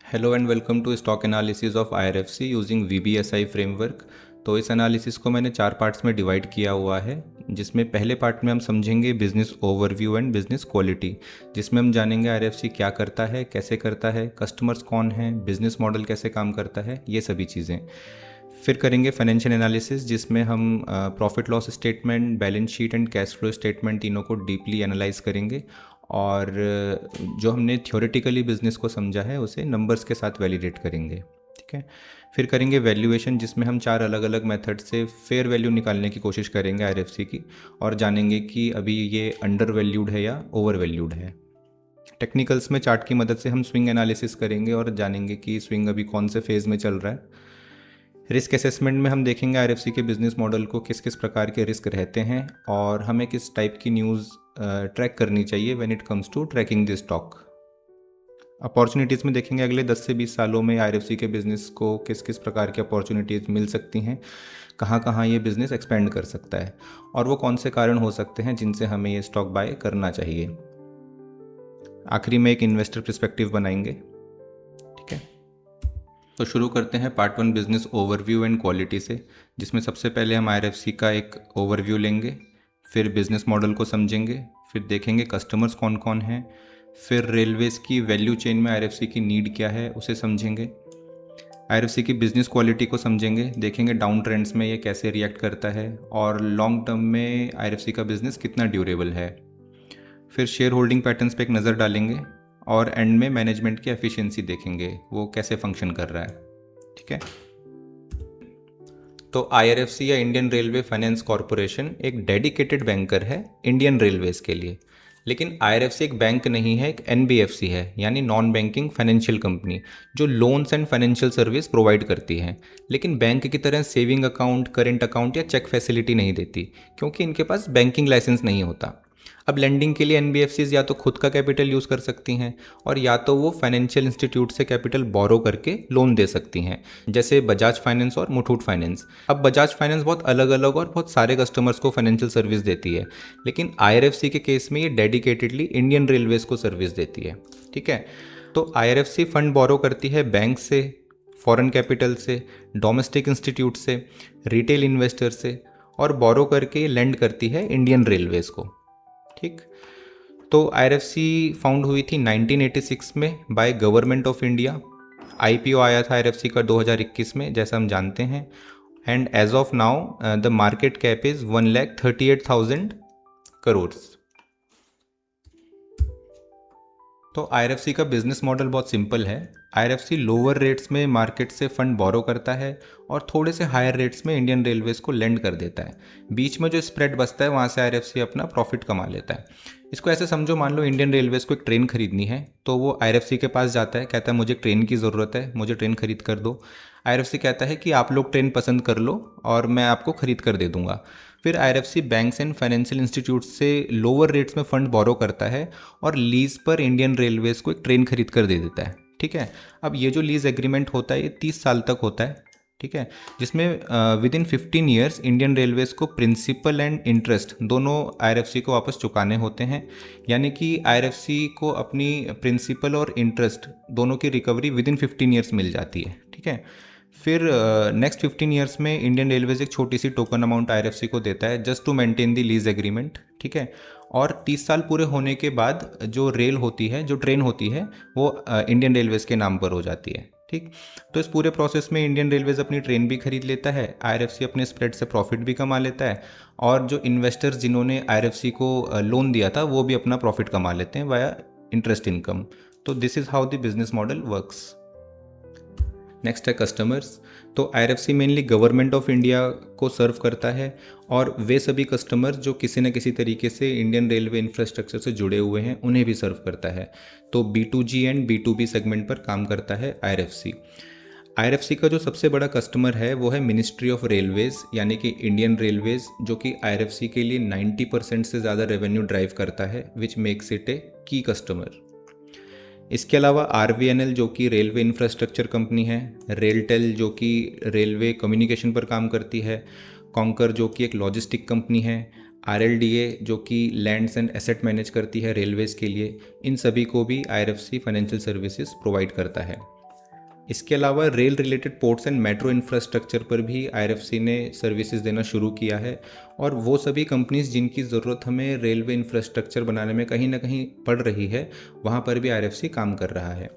Hello and welcome to stock analysis of IRFC using VBSI framework. तो इस analysis को मैंने 4 पार्ट्स में डिवाइड किया हुआ है, जिसमें पहले पार्ट में हम समझेंगे business overview and business quality, जिसमें हम जानेंगे आईआरएफसी क्या करता है, कैसे करता है, कस्टमर्स कौन हैं, बिजनेस मॉडल कैसे काम करता है, ये सभी चीज़ें। फिर करेंगे फाइनेंशियल एनालिसिस, जिसमें हम profit loss statement, balance sheet and cash flow statement तीनों को डीपली एनालाइज करेंगे और जो हमने थ्योरेटिकली बिजनेस को समझा है उसे नंबर्स के साथ वैलिडेट करेंगे। ठीक है। फिर करेंगे वैल्यूएशन, जिसमें हम 4 अलग अलग मेथड से फेयर वैल्यू निकालने की कोशिश करेंगे आईआरएफसी की, और जानेंगे कि अभी ये अंडर वैल्यूड है या ओवर वैल्यूड है। टेक्निकल्स में चार्ट की मदद से हम स्विंग एनालिसिस करेंगे और जानेंगे कि स्विंग अभी कौन से फेज़ में चल रहा है। रिस्क असेसमेंट में हम देखेंगे आईआरएफसी के बिजनेस मॉडल को किस किस प्रकार के रिस्क रहते हैं और हमें किस टाइप की न्यूज़ ट्रैक करनी चाहिए when it comes to tracking this stock. Opportunities में देखेंगे अगले 10 से 20 सालों में आईआरएफसी के बिज़नेस को किस किस प्रकार की अपॉर्चुनिटीज़ मिल सकती हैं, कहाँ कहाँ ये बिज़नेस एक्सपेंड कर सकता है और वो कौन से कारण हो सकते हैं जिनसे हमें ये स्टॉक बाय करना चाहिए। आखिरी में एक इन्वेस्टर पर्सपेक्टिव बनाएंगे। ठीक है, तो शुरू करते हैं part 1 business overview and quality से, जिसमें सबसे पहले हम आईआरएफसी का एक ओवरव्यू लेंगे, फिर बिजनेस मॉडल को समझेंगे, फिर देखेंगे कस्टमर्स कौन कौन हैं, फिर रेलवेज़ की वैल्यू चेन में आईआरएफसी की नीड क्या है उसे समझेंगे, आईआरएफसी की बिजनेस क्वालिटी को समझेंगे, देखेंगे डाउन ट्रेंड्स में ये कैसे रिएक्ट करता है और लॉन्ग टर्म में आईआरएफसी का बिजनेस कितना ड्यूरेबल है। फिर शेयर होल्डिंग पैटर्न्स पे एक नज़र डालेंगे और एंड में मैनेजमेंट की एफिशिएंसी देखेंगे, वो कैसे फंक्शन कर रहा है। ठीक है, तो आईआरएफसी या इंडियन रेलवे फाइनेंस कॉरपोरेशन एक डेडिकेटेड बैंकर है इंडियन रेलवेज के लिए। लेकिन आईआरएफसी एक बैंक नहीं है, एक एनबीएफसी है, यानी नॉन बैंकिंग फाइनेंशियल कंपनी जो loans and financial service provide करती है, लेकिन बैंक की तरह सेविंग अकाउंट, करेंट अकाउंट या चेक फैसिलिटी नहीं देती, क्योंकि इनके पास बैंकिंग लाइसेंस नहीं होता। अब लेंडिंग के लिए एनबीएफसीज या तो खुद का कैपिटल यूज़ कर सकती हैं और या तो वो फाइनेंशियल इंस्टीट्यूट से कैपिटल बोरो करके लोन दे सकती हैं, जैसे बजाज फाइनेंस और मुथूट फाइनेंस। अब बजाज फाइनेंस बहुत अलग अलग और बहुत सारे कस्टमर्स को फाइनेंशियल सर्विस देती है, लेकिन आईआरएफसी के केस में ये डेडिकेटेडली इंडियन रेलवेज को सर्विस देती है। ठीक है, तो आईआरएफसी फंड बोरो करती है बैंक से, फॉरेन कैपिटल से, डोमेस्टिक इंस्टीट्यूट से, रिटेल इन्वेस्टर से, और बोरो करके लेंड करती है इंडियन रेलवेज को। ठीक, तो आईआरएफसी फाउंड हुई थी 1986 में by government of India. IPO आया था आईआरएफसी का 2021 में, जैसा हम जानते हैं, and as of now the market cap is 1,38,000 crore. तो आईआरएफसी का बिजनेस मॉडल बहुत सिंपल है। आईआरएफसी लोअर रेट्स में मार्केट से फंड बोरो करता है और थोड़े से हायर रेट्स में इंडियन रेलवेज को लेंड कर देता है। बीच में जो स्प्रेड बचता है वहाँ से आईआरएफसी अपना प्रॉफिट कमा लेता है। इसको ऐसे समझो, मान लो इंडियन रेलवेज को एक ट्रेन खरीदनी है, तो वो आईआरएफसी के पास जाता है, कहता है मुझे ट्रेन की ज़रूरत है, मुझे ट्रेन खरीद कर दो। आईआरएफसी कहता है कि आप लोग ट्रेन पसंद कर लो और मैं आपको खरीद कर दे दूंगा। फिर IRFC banks and financial institute से लोअर रेट्स में फंड बोरो करता है और लीज पर इंडियन रेलवेज को एक ट्रेन खरीद कर दे देता है। ठीक है, अब ये जो लीज एग्रीमेंट होता है ये 30 साल तक होता है। ठीक है, जिसमें with in 15 years Indian railways को प्रिंसिपल एंड इंटरेस्ट दोनों आईआरएफसी को वापस चुकाने होते हैं, यानी कि आईआरएफसी को अपनी प्रिंसिपल और इंटरेस्ट दोनों की रिकवरी विद इन 15 ईयर्स मिल जाती है। ठीक है, फिर नेक्स्ट 15 ईयर्स में इंडियन रेलवेज एक छोटी सी टोकन अमाउंट आईआरएफसी को देता है just to maintain the lease agreement. ठीक है, और 30 साल पूरे होने के बाद जो रेल होती है, जो ट्रेन होती है, वो इंडियन रेलवेज के नाम पर हो जाती है। ठीक, तो इस पूरे प्रोसेस में इंडियन रेलवेज अपनी ट्रेन भी खरीद लेता है, आईआरएफसी अपने स्प्रेड से प्रॉफिट भी कमा लेता है, और जो इन्वेस्टर्स जिन्होंने आईआरएफसी को लोन दिया था वो भी अपना प्रॉफिट कमा लेते हैं वाया इंटरेस्ट इनकम। तो this is how the business model works. Next है कस्टमर्स। तो IRFC mainly government of India को सर्व करता है और वे सभी कस्टमर्स जो किसी न किसी तरीके से इंडियन रेलवे इंफ्रास्ट्रक्चर से जुड़े हुए हैं उन्हें भी सर्व करता है। तो B2G एंड B2B सेगमेंट पर काम करता है आईआरएफसी। आईआरएफसी का जो सबसे बड़ा कस्टमर है वो है मिनिस्ट्री ऑफ रेलवेज, यानी कि इंडियन रेलवेज, जो कि आईआरएफसी के लिए 90% से ज़्यादा रेवेन्यू ड्राइव करता है, विच मेक्स इट ए की कस्टमर। इसके अलावा आरवीएनएल जो कि रेलवे इंफ्रास्ट्रक्चर कंपनी है, रेलटेल जो कि रेलवे कम्युनिकेशन पर काम करती है, कॉन्कर जो कि एक लॉजिस्टिक कंपनी है, आरएलडीए जो कि लैंड्स एंड एसेट मैनेज करती है रेलवेज़ के लिए, इन सभी को भी आईआरएफसी फाइनेंशियल सर्विसेज प्रोवाइड करता है। इसके अलावा rail related ports and metro infrastructure पर भी आईआरएफसी ने सर्विसेज देना शुरू किया है, और वो सभी कंपनीज जिनकी ज़रूरत हमें रेलवे इंफ्रास्ट्रक्चर बनाने में कहीं ना कहीं पड़ रही है, वहाँ पर भी आईआरएफसी काम कर रहा है।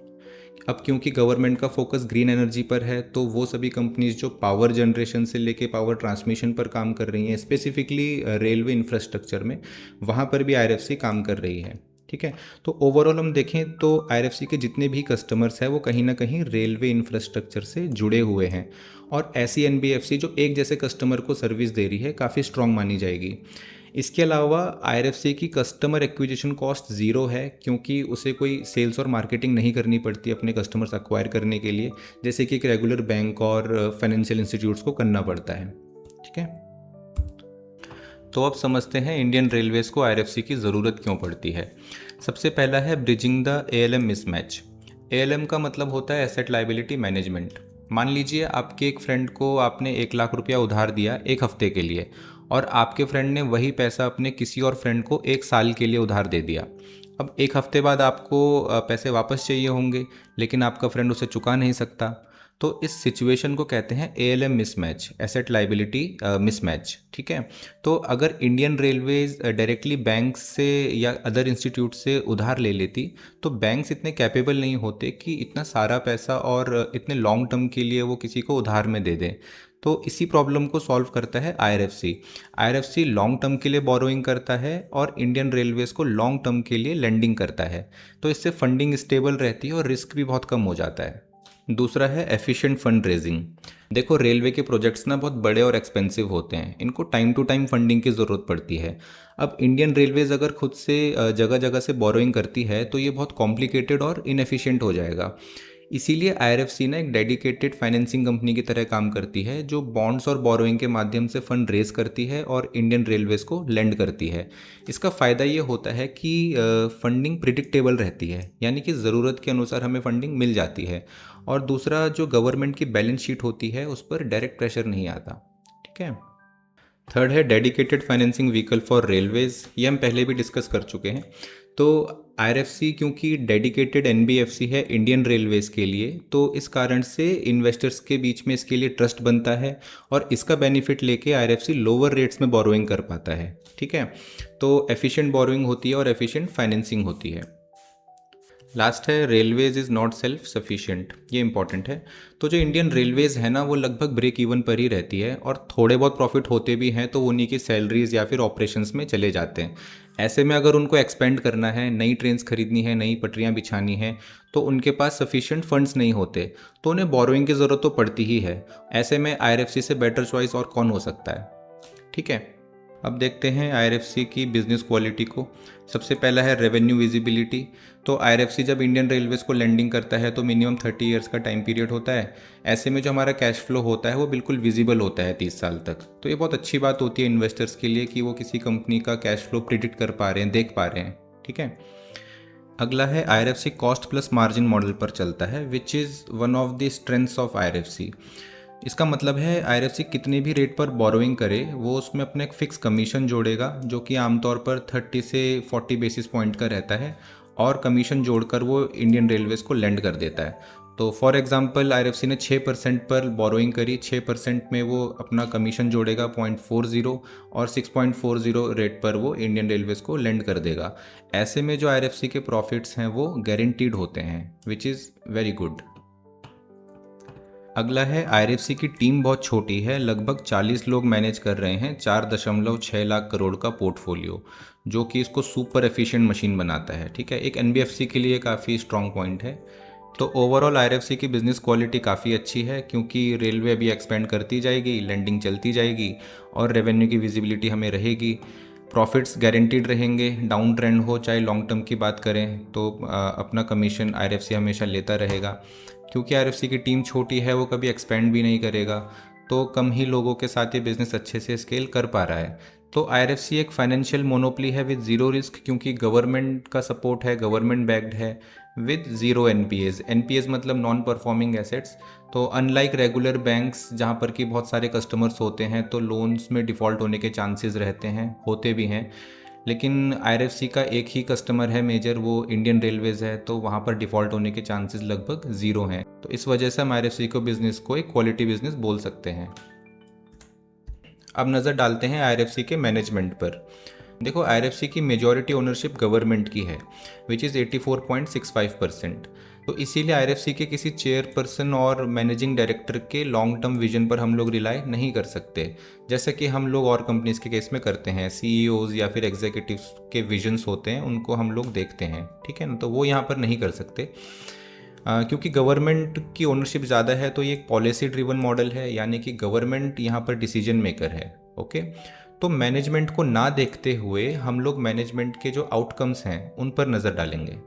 अब क्योंकि गवर्नमेंट का फोकस ग्रीन एनर्जी पर है, तो वो सभी कंपनीज जो पावर जनरेशन से लेके पावर ट्रांसमिशन पर काम कर रही हैं, स्पेसिफिकली रेलवे इंफ्रास्ट्रक्चर में, वहाँ पर भी आईआरएफसी काम कर रही है। ठीक है, तो ओवरऑल हम देखें तो आईआरएफसी के जितने भी कस्टमर्स हैं वो कहीं ना कहीं रेलवे इंफ्रास्ट्रक्चर से जुड़े हुए हैं, और ऐसी एनबीएफसी जो एक जैसे कस्टमर को सर्विस दे रही है काफ़ी स्ट्रॉन्ग मानी जाएगी। इसके अलावा आईआरएफसी की कस्टमर एक्विजिशन कॉस्ट ज़ीरो है, क्योंकि उसे कोई सेल्स और मार्केटिंग नहीं करनी पड़ती अपने कस्टमर्स अक्वायर करने के लिए, जैसे कि एक रेगुलर बैंक और फाइनेंशियल इंस्टीट्यूट्स को करना पड़ता है। ठीक है, तो अब समझते हैं इंडियन रेलवेज़ को आईआरएफसी की ज़रूरत क्यों पड़ती है। सबसे पहला है bridging the ALM mismatch. ALM का मतलब होता है एसेट लायबिलिटी मैनेजमेंट। मान लीजिए आपके एक फ्रेंड को आपने 1 लाख रुपया उधार दिया एक हफ्ते के लिए, और आपके फ्रेंड ने वही पैसा अपने किसी और फ्रेंड को 1 साल के लिए उधार दे दिया। अब एक हफ्ते बाद आपको पैसे वापस चाहिए होंगे, लेकिन आपका फ्रेंड उसे चुका नहीं सकता। तो इस सिचुएशन को कहते हैं ALM mismatch, asset liability mismatch. ठीक है, तो अगर इंडियन रेलवेज डायरेक्टली बैंक से या अदर इंस्टीट्यूट से उधार ले लेती, तो बैंक्स इतने कैपेबल नहीं होते कि इतना सारा पैसा और इतने लॉन्ग टर्म के लिए वो किसी को उधार में दे दें। तो इसी प्रॉब्लम को सॉल्व करता है आईआरएफसी। आईआरएफसी लॉन्ग टर्म के लिए बोरोइंग करता है और इंडियन रेलवेज को लॉन्ग टर्म के लिए लेंडिंग करता है। तो इससे फंडिंग स्टेबल रहती है और रिस्क भी बहुत कम हो जाता है। दूसरा है एफिशिएंट फंड रेजिंग। देखो, रेलवे के प्रोजेक्ट्स ना बहुत बड़े और एक्सपेंसिव होते हैं, इनको टाइम टू टाइम फंडिंग की ज़रूरत पड़ती है। अब इंडियन रेलवेज अगर खुद से जगह जगह से बोरोइंग करती है तो ये बहुत कॉम्प्लिकेटेड और इनएफिशिएंट हो जाएगा। इसीलिए आईआरएफसी ना एक डेडिकेटेड फाइनेंसिंग कंपनी की तरह काम करती है, जो बॉन्ड्स और बोरोइंग के माध्यम से फंड रेज करती है और इंडियन रेलवेज को लेंड करती है। इसका फ़ायदा ये होता है कि फंडिंग प्रिडिक्टेबल रहती है, यानी कि ज़रूरत के अनुसार हमें फंडिंग मिल जाती है। और दूसरा, जो गवर्नमेंट की बैलेंस शीट होती है उस पर डायरेक्ट प्रेशर नहीं आता। ठीक है, थर्ड है dedicated financing vehicle for railways. ये हम पहले भी डिस्कस कर चुके हैं। तो आईआरएफसी क्योंकि डेडिकेटेड एनबीएफसी है इंडियन रेलवेज के लिए, तो इस कारण से इन्वेस्टर्स के बीच में इसके लिए ट्रस्ट बनता है, और इसका बेनिफिट लेके आईआरएफसी लोअर रेट्स में बोरोइंग कर पाता है। ठीक है, तो एफिशिएंट बोरोइंग होती है और एफिशिएंट फाइनेंसिंग होती है। लास्ट है railways is not self sufficient. ये इंपॉर्टेंट है। तो जो इंडियन रेलवेज है ना, वो लगभग ब्रेक इवन पर ही रहती है, और थोड़े बहुत प्रॉफिट होते भी हैं तो उन्हीं की सैलरीज या फिर ऑपरेशंस में चले जाते हैं। ऐसे में अगर उनको एक्सपेंड करना है, नई ट्रेन्स खरीदनी है, नई पटरियाँ बिछानी है, तो उनके पास सफिशिएंट फंड्स नहीं होते, तो उन्हें बोरोइंग की ज़रूरत तो पड़ती ही है। ऐसे में आईआरएफसी से बेटर चॉइस और कौन हो सकता है। ठीक है, अब देखते हैं आईआरएफसी की बिजनेस क्वालिटी को। सबसे पहला है रेवेन्यू विजिबिलिटी। तो आईआरएफसी जब इंडियन रेलवेज को लेंडिंग करता है तो मिनिमम 30 ईयर्स का टाइम पीरियड होता है। ऐसे में जो हमारा कैश फ्लो होता है वो बिल्कुल विजिबल होता है 30 साल तक। तो ये बहुत अच्छी बात होती है इन्वेस्टर्स के लिए कि वो किसी कंपनी का कैश फ्लो प्रिडिक्ट कर पा रहे हैं, देख पा रहे हैं। ठीक है, अगला है IRFC cost plus margin model पर चलता है, which is one of the strengths of IRFC. इसका मतलब है आईआरएफसी कितने भी रेट पर बोरोइंग करे, वो उसमें अपना एक फ़िक्स कमीशन जोड़ेगा, जो कि आमतौर पर 30 से 40 बेसिस पॉइंट का रहता है, और कमीशन जोड़कर वो इंडियन रेलवेज़ को लेंड कर देता है। तो फॉर एग्जांपल आईआरएफसी ने 6% पर बोरोइंग करी, 6% में वो अपना कमीशन जोड़ेगा 0.40, और 6.40 रेट पर वो इंडियन रेलवेज़ को लेंड कर देगा। ऐसे में जो आईआरएफसी के प्रॉफिट्स हैं वो गारंटीड होते हैं, विच इज़ वेरी गुड। अगला है आईआरएफसी की टीम बहुत छोटी है, लगभग 40 लोग मैनेज कर रहे हैं 4.6 लाख करोड़ का पोर्टफोलियो, जो कि इसको सुपर एफिशिएंट मशीन बनाता है। ठीक है, एक एनबीएफसी के लिए काफ़ी स्ट्रॉन्ग पॉइंट है। तो ओवरऑल आईआरएफसी की बिज़नेस क्वालिटी काफ़ी अच्छी है, क्योंकि रेलवे अभी एक्सपेंड करती जाएगी, लैंडिंग चलती जाएगी, और रेवेन्यू की विजिबिलिटी हमें रहेगी। प्रॉफिट्स गारंटीड रहेंगे, डाउन ट्रेंड हो चाहे लॉन्ग टर्म की बात करें, तो अपना कमीशन आईआरएफसी हमेशा लेता रहेगा। क्योंकि आईआरएफसी की टीम छोटी है, वो कभी एक्सपेंड भी नहीं करेगा, तो कम ही लोगों के साथ ये बिज़नेस अच्छे से स्केल कर पा रहा है। तो आईआरएफसी एक फाइनेंशियल मोनोपली है विद ज़ीरो रिस्क, क्योंकि गवर्नमेंट का सपोर्ट है, गवर्नमेंट बैक्ड है, विद ज़ीरो एनपीएज। एनपीएज मतलब नॉन परफॉर्मिंग एसेट्स। तो अनलाइक रेगुलर बैंक्स जहाँ पर कि बहुत सारे कस्टमर्स होते हैं, तो लोन्स में डिफ़ॉल्ट होने के चांसेस रहते हैं, होते भी हैं। लेकिन आईआरएफसी का एक ही कस्टमर है मेजर, वो इंडियन रेलवेज़ है, तो वहाँ पर डिफ़ॉल्ट होने के चांसेस लगभग ज़ीरो हैं। तो इस वजह से हम आईआरएफसी को बिज़नेस को एक क्वालिटी बिज़नेस बोल सकते हैं। अब नज़र डालते हैं आईआरएफसी के मैनेजमेंट पर। देखो, आईआरएफसी की मेजॉरिटी ओनरशिप गवर्नमेंट की है, विच इज़ 84.65%। तो इसीलिए आईआरएफसी के किसी चेयरपर्सन और मैनेजिंग डायरेक्टर के लॉन्ग टर्म विजन पर हम लोग रिलाई नहीं कर सकते, जैसे कि हम लोग और कंपनीज के केस में करते हैं। सीईओज या फिर एग्जीक्यूटिव्स के विजन्स होते हैं, उनको हम लोग देखते हैं, ठीक है ना। तो वो यहाँ पर नहीं कर सकते, क्योंकि गवर्नमेंट की ओनरशिप ज़्यादा है, तो ये एक पॉलिसी ड्रिवन मॉडल है, यानी कि गवर्नमेंट यहाँ पर डिसीजन मेकर है। ओके, तो मैनेजमेंट को ना देखते हुए हम लोग मैनेजमेंट के जो आउटकम्स हैं उन पर नज़र डालेंगे।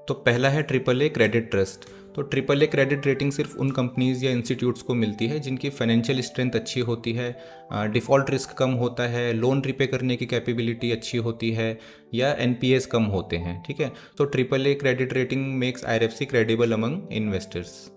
तो पहला है ट्रिपल ए क्रेडिट ट्रस्ट। तो ट्रिपल ए क्रेडिट रेटिंग सिर्फ उन कंपनीज या इंस्टीट्यूट्स को मिलती है जिनकी फाइनेंशियल स्ट्रेंथ अच्छी होती है, डिफ़ॉल्ट रिस्क कम होता है, लोन रिपे करने की कैपेबिलिटी अच्छी होती है, या एनपीएस कम होते हैं, ठीक है। तो triple a credit rating makes IRFC credible among investors.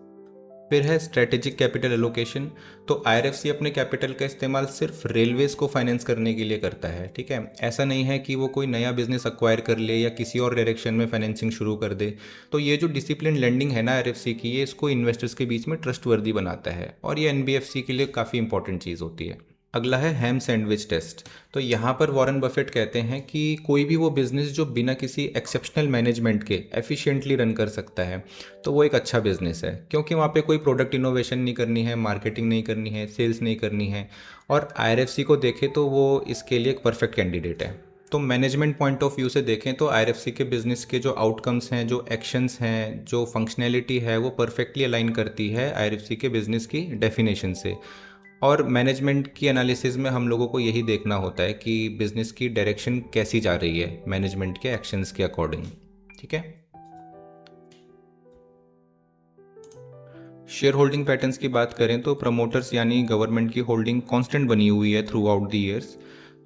फिर है स्ट्रेटेजिक कैपिटल एलोकेशन। तो आईआरएफसी अपने कैपिटल का इस्तेमाल सिर्फ रेलवेज को फाइनेंस करने के लिए करता है, ठीक है। ऐसा नहीं है कि वो कोई नया बिजनेस अक्वायर कर ले या किसी और डायरेक्शन में फाइनेंसिंग शुरू कर दे। तो ये जो डिसिप्लिन लेंडिंग है ना आईआरएफसी की, ये इसको इन्वेस्टर्स के बीच में ट्रस्टवर्दी बनाता है, और ये एनबीएफसी के लिए काफ़ी इंपॉर्टेंट चीज़ होती है। अगला है हैम सैंडविच टेस्ट। तो यहाँ पर वॉरेन बफेट कहते हैं कि कोई भी वो बिज़नेस जो बिना किसी एक्सेप्शनल मैनेजमेंट के एफिशिएंटली रन कर सकता है, तो वो एक अच्छा बिज़नेस है, क्योंकि वहाँ पे कोई प्रोडक्ट इनोवेशन नहीं करनी है, मार्केटिंग नहीं करनी है, सेल्स नहीं करनी है। और आईआरएफसी को देखें तो वो इसके लिए एक परफेक्ट कैंडिडेट है। तो मैनेजमेंट पॉइंट ऑफ व्यू से देखें तो आईआरएफसी के बिज़नेस के जो आउटकम्स हैं, जो एक्शंस हैं, जो फंक्शनैलिटी है, वो परफेक्टली अलाइन करती है आईआरएफसी के बिज़नेस की डेफिनेशन से। और मैनेजमेंट की एनालिसिस में हम लोगों को यही देखना होता है कि बिज़नेस की डायरेक्शन कैसी जा रही है मैनेजमेंट के एक्शंस के अकॉर्डिंग, ठीक है। शेयर होल्डिंग पैटर्न्स की बात करें तो प्रमोटर्स यानी गवर्नमेंट की होल्डिंग कांस्टेंट बनी हुई है थ्रू आउट द ईयर्स।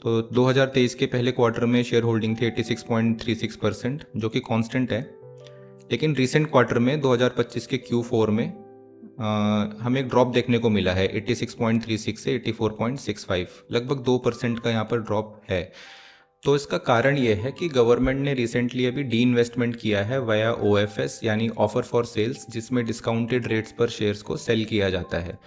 तो 2023 के पहले क्वार्टर में शेयर होल्डिंग थी 86.36%, जो कि कांस्टेंट है। लेकिन रिसेंट क्वार्टर में 2025 के Q4 में हमें एक ड्रॉप देखने को मिला है 86.36 से 84.65, लगभग 2% का यहाँ पर ड्रॉप है। तो इसका कारण ये है कि गवर्नमेंट ने रिसेंटली अभी डी इन्वेस्टमेंट किया है वाया ओएफएस यानी ऑफर फॉर सेल्स, जिसमें डिस्काउंटेड रेट्स पर शेयर्स को सेल किया जाता है।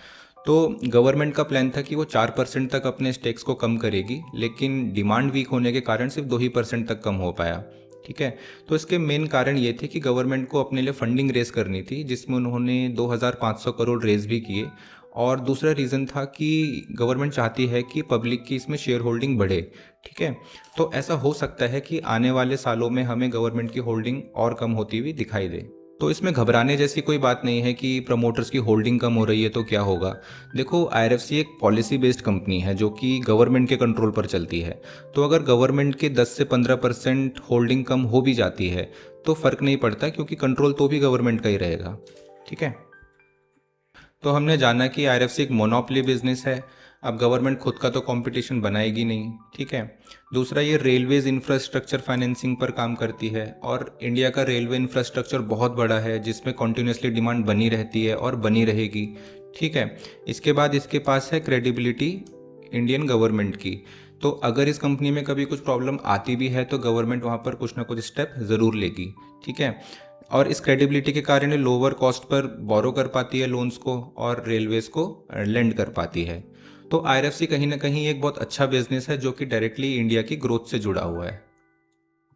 तो गवर्नमेंट का प्लान था कि वो 4% तक अपने स्टेक्स को कम करेगी, लेकिन डिमांड वीक होने के कारण सिर्फ 2% तक कम हो पाया, ठीक है। तो इसके मेन कारण ये थे कि गवर्नमेंट को अपने लिए फंडिंग रेज करनी थी, जिसमें उन्होंने 2500 करोड़ रेज भी किए। और दूसरा रीज़न था कि गवर्नमेंट चाहती है कि पब्लिक की इसमें शेयर होल्डिंग बढ़े, ठीक है। तो ऐसा हो सकता है कि आने वाले सालों में हमें गवर्नमेंट की होल्डिंग और कम होती हुई दिखाई दे। तो इसमें घबराने जैसी कोई बात नहीं है कि प्रमोटर्स की होल्डिंग कम हो रही है तो क्या होगा। देखो, आईआरएफसी एक पॉलिसी बेस्ड कंपनी है जो कि गवर्नमेंट के कंट्रोल पर चलती है। तो अगर गवर्नमेंट के 10 से 15% होल्डिंग कम हो भी जाती है तो फ़र्क नहीं पड़ता, क्योंकि कंट्रोल तो भी गवर्नमेंट का ही रहेगा, ठीक है। तो हमने जाना कि आईआरएफसी एक मोनोपोली बिजनेस है। अब गवर्नमेंट खुद का तो कंपटीशन बनाएगी नहीं, ठीक है। दूसरा, ये रेलवेज इंफ्रास्ट्रक्चर फाइनेंसिंग पर काम करती है, और इंडिया का रेलवे इंफ्रास्ट्रक्चर बहुत बड़ा है जिसमें कॉन्टीन्यूसली डिमांड बनी रहती है और बनी रहेगी, ठीक है। इसके बाद इसके पास है क्रेडिबिलिटी इंडियन गवर्नमेंट की। तो अगर इस कंपनी में कभी कुछ प्रॉब्लम आती भी है तो गवर्नमेंट वहाँ पर कुछ ना कुछ स्टेप ज़रूर लेगी, ठीक है। और इस क्रेडिबिलिटी के कारण ये लोअर कॉस्ट पर बोरो कर पाती है लोन्स को, और रेलवेज को लेंड कर पाती है। तो आईआरएफसी कहीं ना कहीं एक बहुत अच्छा बिजनेस है जो कि डायरेक्टली इंडिया की ग्रोथ से जुड़ा हुआ है।